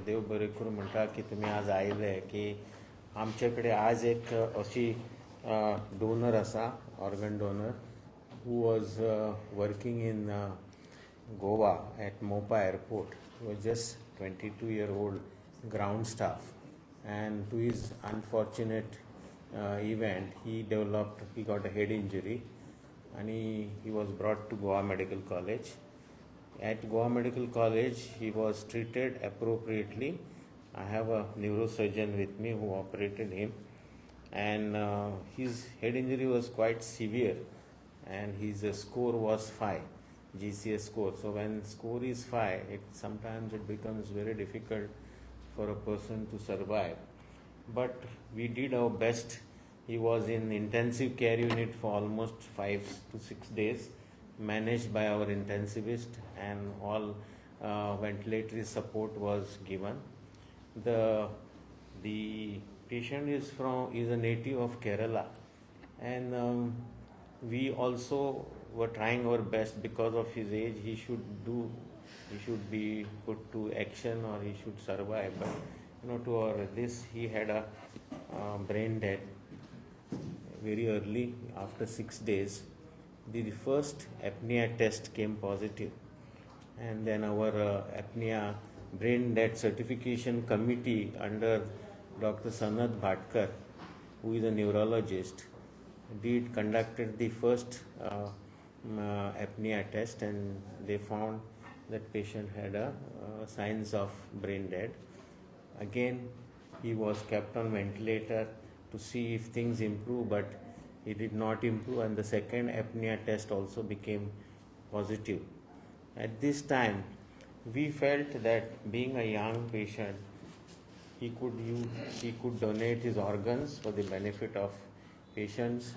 देव बरें करूं म्हणटा की तुमी आज आयले की आमचे कडेन आज एक अशी डोनर आसा, organ donor, who was working in Goa at Mopa airport. He was just 22-year-old ground staff, and to his unfortunate event, he got a head injury, and he was brought to Goa Medical College. At Goa Medical College, he was treated appropriately. I have a neurosurgeon with me who operated him, and his head injury was quite severe, and his score was 5, GCS score. So when score is 5, sometimes it becomes very difficult for a person to survive. But we did our best. He was in intensive care unit for almost 5 to 6 days, managed by our intensivist, and all ventilatory support was given. The patient is a native of Kerala, and we also were trying our best. Because of his age, he should be put to action, or he should survive. But he had a brain dead very early. After 6 days, the first apnea test came positive, and then our apnea brain dead certification committee under Dr. Sanat Bhatkar, who is a neurologist, conducted the first apnea test, and they found that patient had signs of brain dead. Again, he was kept on ventilator to see if things improve, but he did not improve, and the second apnea test also became positive. At this time, we felt that being a young patient, he could donate his organs for the benefit of patients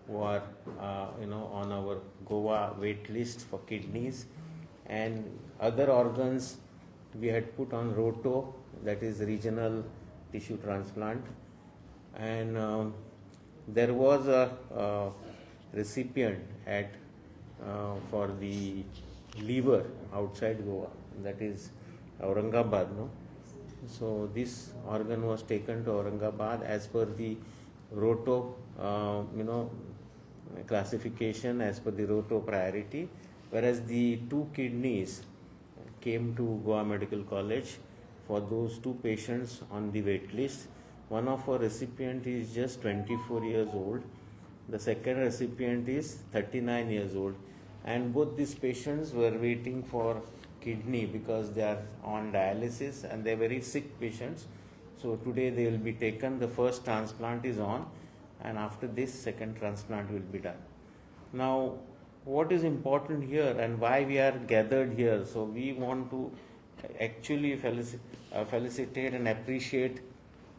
who are on our Goa wait list for kidneys, and other organs we had put on ROTO, that is regional tissue transplant. And there was a recipient for the liver outside Goa, that is Aurangabad. So this organ was taken to Aurangabad as per the ROTO classification, as per the ROTO priority, whereas the 2 kidneys came to Goa Medical College for those 2 patients on the wait list. One of our recipient is just 24 years old. The second recipient is 39 years old. And both these patients were waiting for kidney because they are on dialysis, and they are very sick patients. So today they will be taken. The first transplant is on, and after this, second transplant will be done. Now, what is important here and why we are gathered here? So we want to actually felicitate and appreciate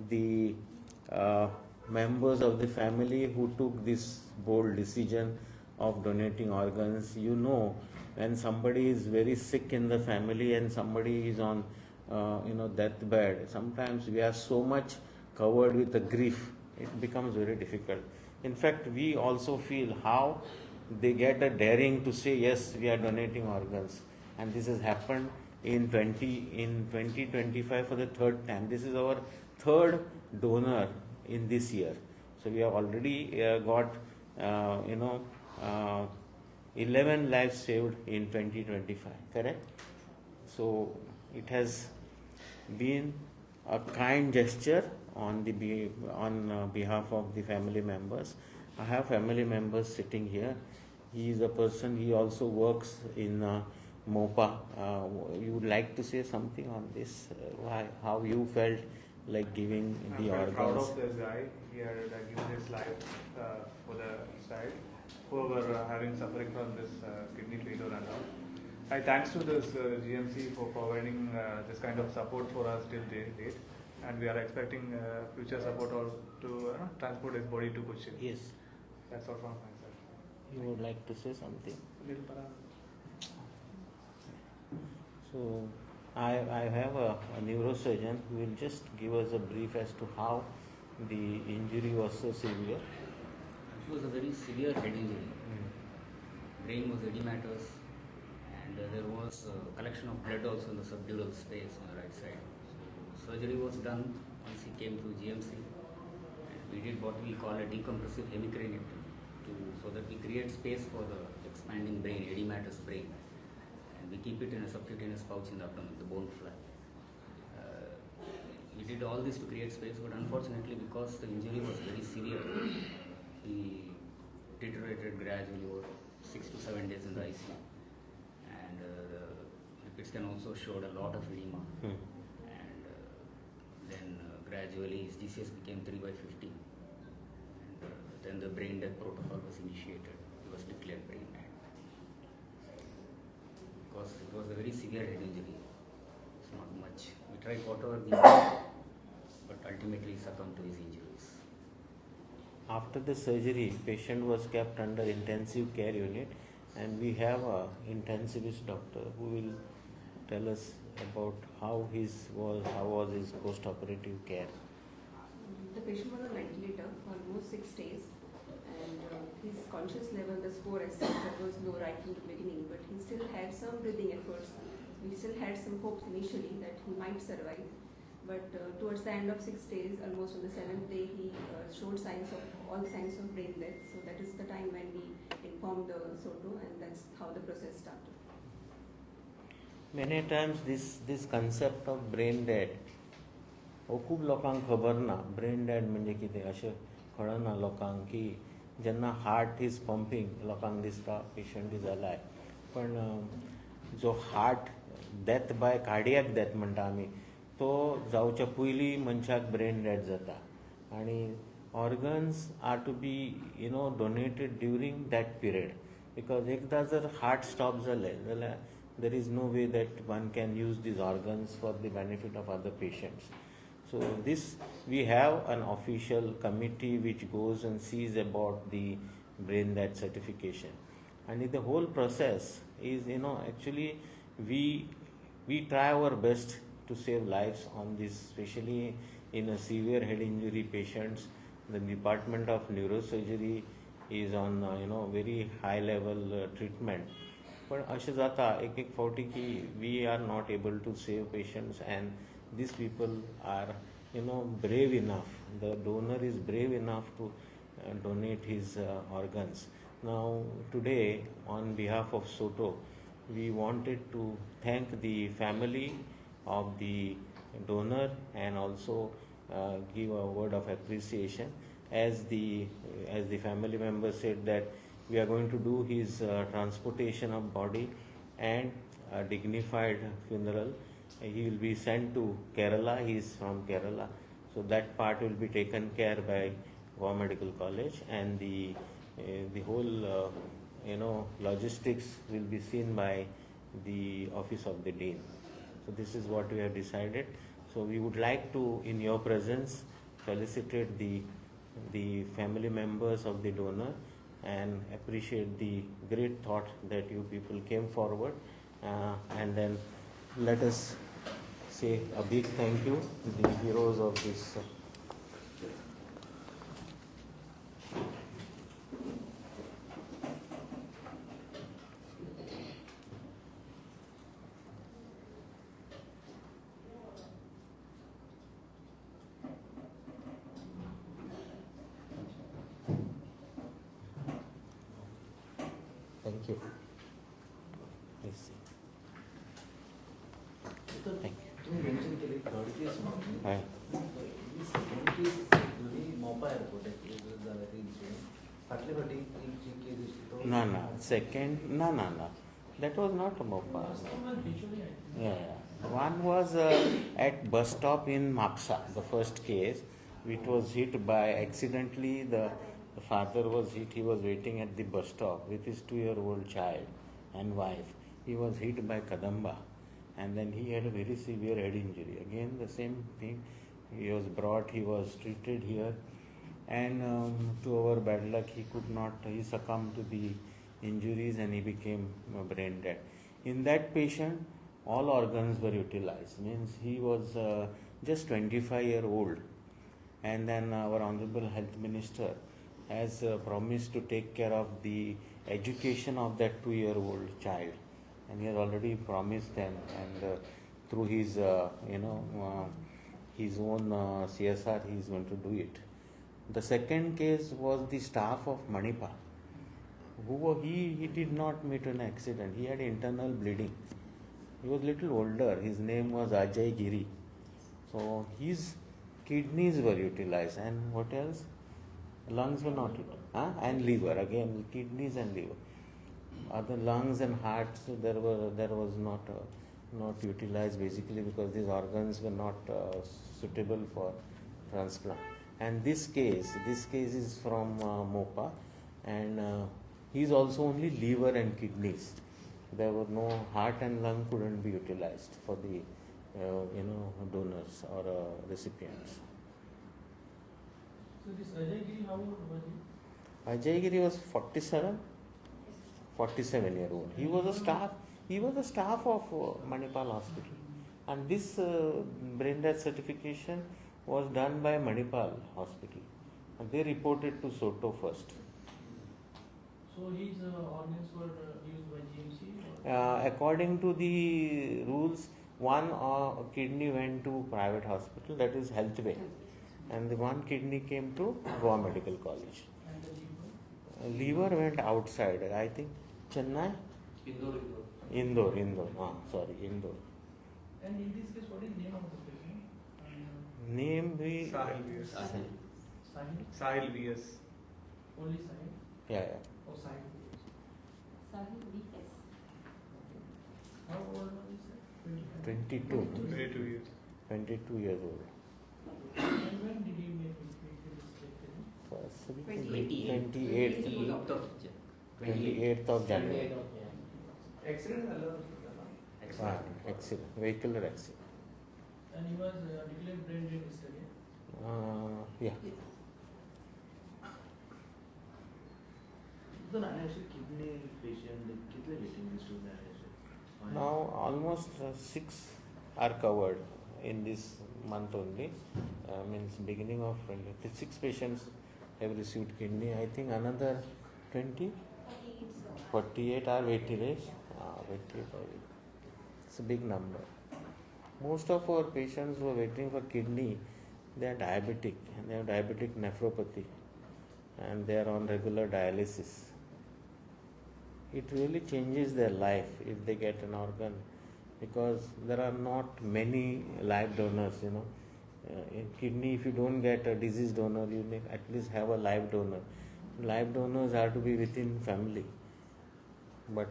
the members of the family who took this bold decision of donating organs. When somebody is very sick in the family and somebody is on deathbed, sometimes we are so much covered with the grief, it becomes very difficult. In fact, we also feel how they get a daring to say, yes, we are donating organs. And this has happened in 2025 for the third time. This is our third donor in this year. So we have already got 11 lives saved in 2025, correct? So it has been a kind gesture on behalf of the family members. I have family members sitting here. He is a person, he also works in Mopa. You would like to say something on this? How you felt like giving the organs? I'm proud of this guy. He had given his life for the side who were having suffering from this kidney failure and all. I thanks to this GMC for providing this kind of support for us till date, and we are expecting future support or to transport his body to Kochi. Yes. That's all from my side. You would like to say something? So I have a neurosurgeon who will just give us a brief as to how the injury was so severe. It was a very severe head injury. Brain was edematous, and there was a collection of blood also in the subdural space on the right side. So surgery was done once he came to GMC. And we did what we call a decompressive hemicraniectomy so that we create space for the expanding brain, edematous brain. And we keep it in a subcutaneous pouch in the abdomen, the bone flap. We did all this to create space, but unfortunately, because the injury was very severe, he deteriorated gradually over 6 to 7 days in the ICU. And the lipids can also showed a lot of edema. And then gradually his DCS became 3/15. And then the brain death protocol was initiated. He was declared brain dead. Because it was a very severe head injury. It's not much. We tried whatever we could, but ultimately succumbed to his injuries. After the surgery, patient was kept under intensive care unit, and we have a intensivist doctor who will tell us about how was his post-operative care. The patient was on ventilator for almost 6 days, and his conscious level, the score as such, that was low right from the beginning, but he still had some breathing efforts. We still had some hopes initially that he might survive, but towards the end of 6 days, almost on the 7th day, he showed all signs of brain death. So that is the time when we informed the SOTO, and that's how the process started. Many times this concept of brain dead हो खूब लोकांक खबर ना. Brain dead म्हणजे कितें अशें कळना लोकांक की जेन्ना हार्ट इज पंपींग लोकांक दिसता पेशंट इज अलाय, पण जो heart death by cardiac death म्हणटा आमी तो जावच्या पयलीं मनशाक ब्रेन डेड जाता, आनी organs are to be donated during that period, because एकदां जर हार्ट स्टॉप जालें जाल्यार there is no way that one can use these organs for the benefit of other patients. So we have an official committee which goes and sees about the brain death certification, and the whole process is actually we try our best to save lives on this, especially in a severe head injury patients. The department of neurosurgery is on very high level treatment. पण अशें जाता एक फावटी की we are not able to save patients, and these people are brave enough, the donor is brave enough to donate his organs. Now today, on behalf of SOTO, we wanted to thank the family of the donor and also give a word of appreciation, as the family member said that we are going to do his transportation of body and a dignified funeral. He will be sent to Kerala. He is from Kerala, so that part will be taken care by Goa Medical College, and the whole logistics will be seen by the office of the dean. So this is what we have decided. So we would like to, in your presence, felicitate the family members of the donor and appreciate the great thought that you people came forward, and then let us say a big thank you to the heroes of this. Thank you. Please. Thank you. तुम्ही mention केली third case म्हणून Hi. ही second case तुम्ही Mopa airport झाला ती फाटले फाटी जी case दिसली तो No. Second, no. That was not a Mopa. Yeah. One was at bus stop in Mapsa, the first case. It was hit by accidentally. The father was hit. He was waiting at the bus stop with his 2-year-old child and wife. He was hit by Kadamba, and then he had a very severe head injury. Again, the same thing. He was brought. He was treated here, and to our bad luck, he succumbed to the injuries and he became brain dead. In that patient, all organs were utilized. Means he was just 25-year-old, and then our honorable health minister has promised to take care of the education of that 2-year-old child, and he has already promised them, and through his his own CSR, he is going to do it. The second case was the staff of Manipal. He did not meet an accident. He had internal bleeding. He was little older. His name was Ajay Giri. So his kidneys were utilized, and what else? Lungs were not utilized. And liver again, kidneys and liver. Other lungs and hearts there was not utilized basically because these organs were not suitable for transplant. And this case is from Mopa, and he is also only liver and kidneys. There were no heart and lung couldn't be utilized for the donors or recipients. So this Ajay Giri, how old was he? Ajay Giri was 47-year-old. He was a staff of Manipal Hospital, and this brain death certification was done by Manipal Hospital, and they reported to SOTO first. So his organs were used by GMC? Or? According to the rules, one kidney went to private hospital, that is Healthway, and the one kidney came to Goa Medical College. And the liver? Liver went outside, I think Chennai? Indore. Indore. And in this case, what is the name of the patient? Name we Sahil VS. Sahil? Sahil VS. Only Sahil? yeah. Or Sahil? Sahil VS. How old was he, sir? 22. 22 years. 22 years old. And when did he make this treatment? 28th of January. Accident alone? Accident, vehicular accident. And he was declared brain dead yesterday. Yeah. So actually kidney patient, कितने waiting list हो गया है? Now almost 6 are covered in this month only. Means beginning of 26 patients have received kidney. I think another 48 are waiting list. 48 are waiting. It's a big number. Most of our patients who are waiting for kidney, they are diabetic and they have diabetic nephropathy and they are on regular dialysis. It really changes their life if they get an organ, because there are not many live donors, in kidney, if you don't get a disease donor, you need at least have a live donor. Live donors are to be within family, but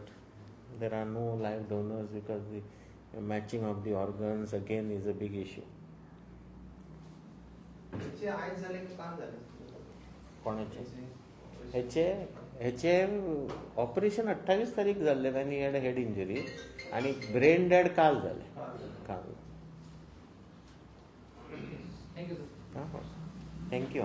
there are no live donors because the matching of the organs again is a big issue. कोणाचे ह्याचे operation 28 तारीख जाल्ले when he had a head injury आणि brain dead काल जाले काल. Thank you, sir. Thank you.